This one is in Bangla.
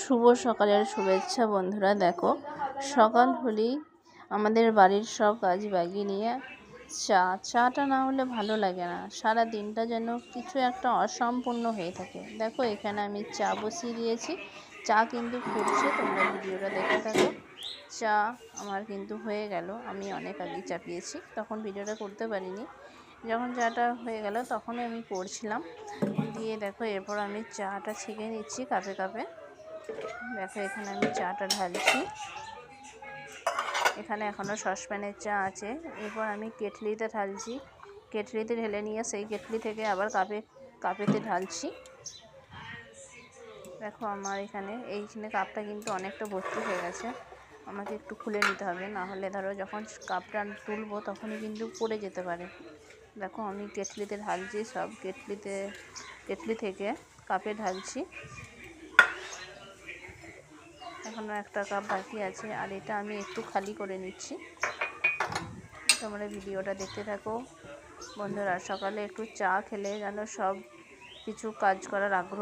শুভ সকালের শুভেচ্ছা বন্ধুরা। দেখো, সকাল হলেই আমাদের বাড়ির সব কাজ বাগিয়ে নিয়ে চাটা না হলে ভালো লাগে না। সারা দিনটা যেন কিছু একটা অসম্পূর্ণ হয়ে থাকে। দেখো, এখানে আমি চা বসিয়ে দিয়েছি। চা কিন্তু ফুটছে, তোমরা ভিডিওটা দেখতে থাকো। চা আমার কিন্তু হয়ে গেল। আমি অনেক আগেই চাপিয়েছি, তখন ভিডিওটা করতে পারিনি। যখন চাটা হয়ে গেল তখনই আমি করছিলাম। দিয়ে দেখো, এরপর আমি চাটা ছেঁকে নিচ্ছি কাপে কাপে। দেখো, এখানে আমি চাটা ঢালছি। এখানে এখনও সসপ্যানের চা আছে। এরপর আমি কেটলিতে ঢালছি। কেটলিতে ঢেলে নিয়ে সেই কেটলি থেকে আবার কাপেতে ঢালছি। দেখো, আমার এইখানে কাপটা কিন্তু অনেকটা ভর্তি হয়ে গেছে। আমাকে একটু খুলে নিতে হবে, না হলে ধরো যখন কাপটা তুলবো তখনই কিন্তু পড়ে যেতে পারে। দেখো, আমি কেটলিতে ঢালছি সব। কেটলি থেকে কাপে ঢালছি। এখনও একটা কাপ বাকি আছে, আর এটা আমি একটু খালি করে নিচ্ছি। তোমরা ভিডিওটা দেখতে থাকো বন্ধুরা। সকালে একটু চা খেলে যেন সব কিছু কাজ করার আগ্রহ